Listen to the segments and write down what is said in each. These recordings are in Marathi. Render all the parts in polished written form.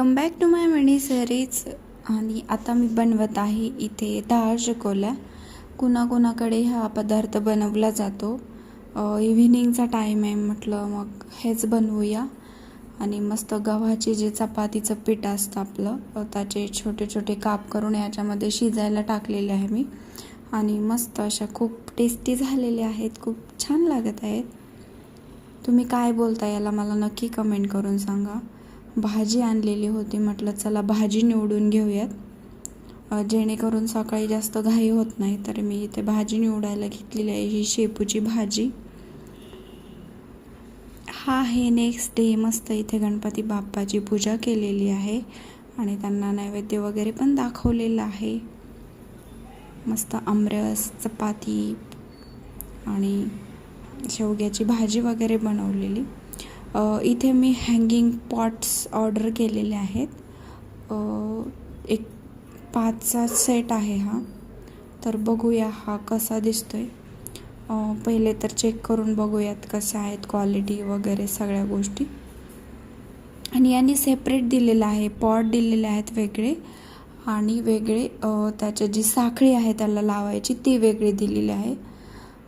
Welcome back to my mini series. आणि आता मी बनवत आहे इथे डाळ चकोल्या. कुणाकुणाकडे हा पदार्थ बनवला जातो. इव्हिनिंगचा टाईम आहे, म्हटलं मग हेच बनवूया. आणि मस्त गव्हाचे जे चपातीचं पीठ असतं आपलं, त्याचे छोटे छोटे काप करून याच्यामध्ये शिजायला टाकलेले आहे मी. आणि मस्त अशा खूप टेस्टी झालेले आहेत, खूप छान लागत आहेत. तुम्ही काय बोलता याला मला नक्की कमेंट करून सांगा. भाजी आणलेली होती, म्हटलं चला भाजी निवडून घेऊयात, जेणेकरून सकाळी जास्त घाई होत नाही. तर मी इथे भाजी निवडायला घेतलेली आहे. ही शेपूची भाजी. हा आहे नेक्स्ट डे. मस्त इथे गणपती बाप्पाची पूजा केलेली आहे आणि त्यांना नैवेद्य वगैरे पण दाखवलेलं आहे. मस्त आमरस, चपाती आणि शेवग्याची भाजी वगैरे बनवलेली. इथे मी हँगिंग पॉट्स ऑर्डर केलेले आहेत. एक 5चा सेट आहे हा. तर बघूया हा कसा दिसतोय. पहिले तर चेक करून बघूयात कसे आहेत, क्वालिटी वगैरे सगळ्या गोष्टी. आणि यांनी सेपरेट दिलेलं आहे, पॉट दिलेले आहेत वेगळे, आणि वेगळे त्याची जी साखळी आहे त्याला लावायची ती वेगळी दिलेली आहे.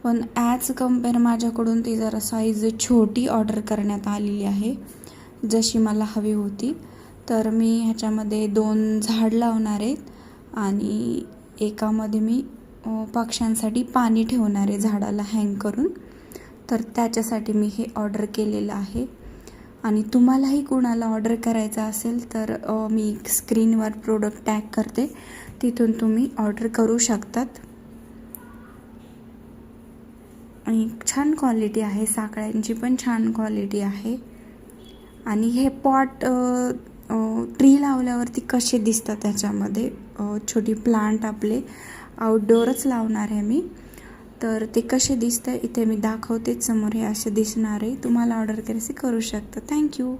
पण ॲज कम्पेअर माझ्याकडून ती जरा साईज छोटी ऑर्डर करण्यात आलेली आहे, जशी मला हवी होती. तर मी ह्याच्यामध्ये 2 झाड लावणार आहेत आणि एकामध्ये मी पक्ष्यांसाठी पाणी ठेवणार आहे झाडाला हँग करून. तर त्याच्यासाठी मी हे ऑर्डर केलेलं आहे. आणि तुम्हालाही कोणाला ऑर्डर करायचं असेल तर मी स्क्रीनवर प्रोडक्ट टॅग करते, तिथून तुम्ही ऑर्डर करू शकतात. आणि छान क्वालिटी आहे, साखळ्यांची पण छान क्वालिटी आहे. आणि हे पॉट ट्री लावल्यावरती कसे दिसतात त्याच्यामध्ये, छोटी प्लांट आपले आउटडोअरच लावणार आहे मी. तर ते कसे दिसतं इथे मी दाखवतेच समोर. हे असे दिसणार आहे. तुम्हाला ऑर्डर करायचे करू शकता. थँक्यू.